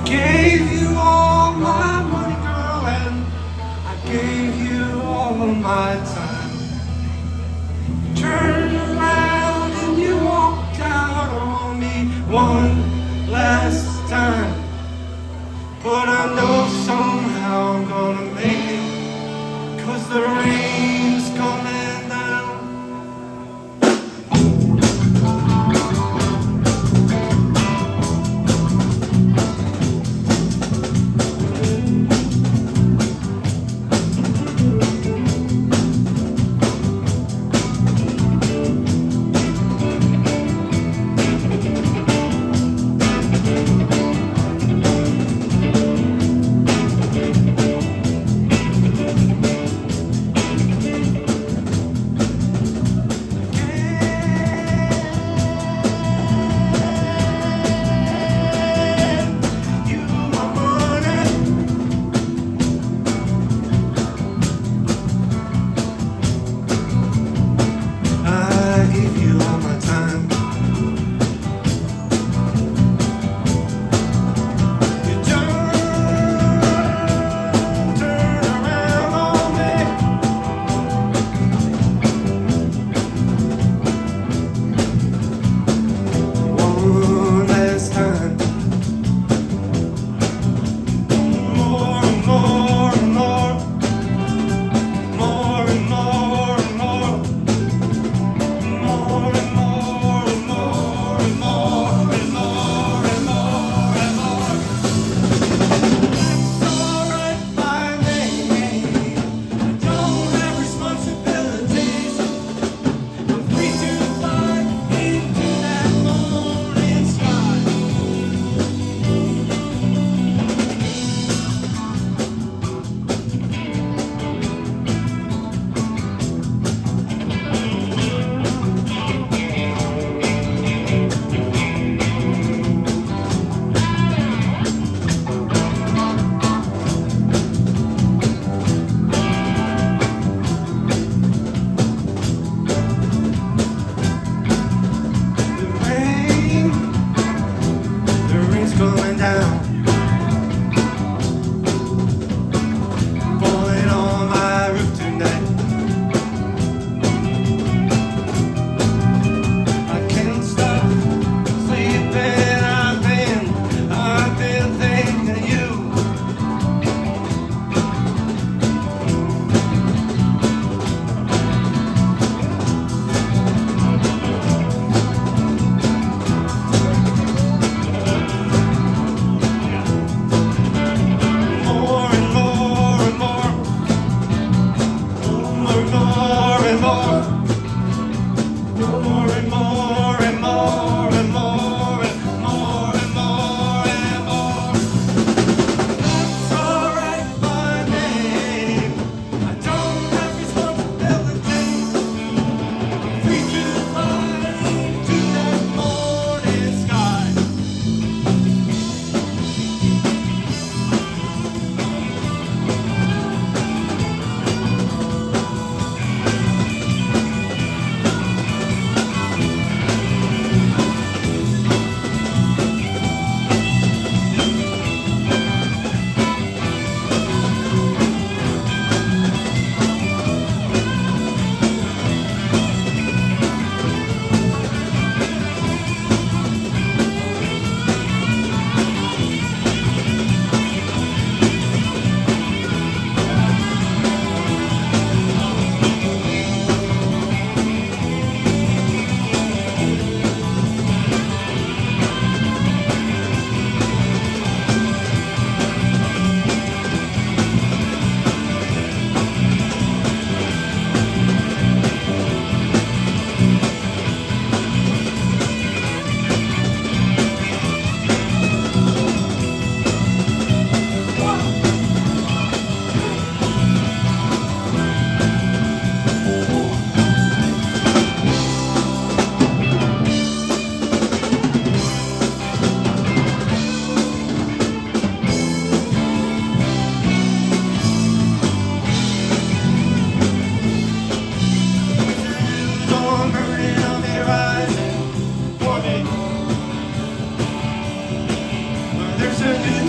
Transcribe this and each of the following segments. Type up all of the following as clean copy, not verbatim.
Gave you all my money, girl, and I gave you all of my time. Turned around and you walked out on me one last time. But I know somehow I'm gonna make it, 'cause the rain's coming down.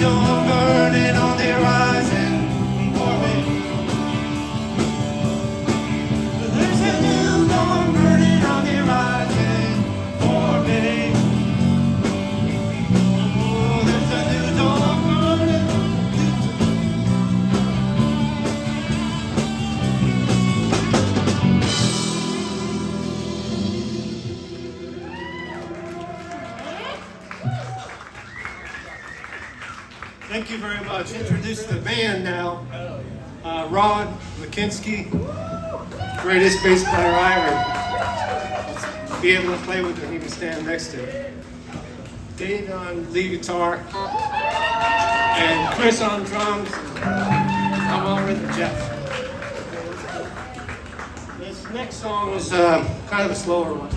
dawn burning on the horizon for me. There's a new dawn burning on the horizon for me. Oh, there's a new dawn burning. Thank you very much. Introduce the band now. Rod McKinsky, greatest bass player I ever be able to play with and even stand next to. Dave on lead guitar, and Chris on drums. I'm on rhythm, Jeff. This next song is kind of a slower one.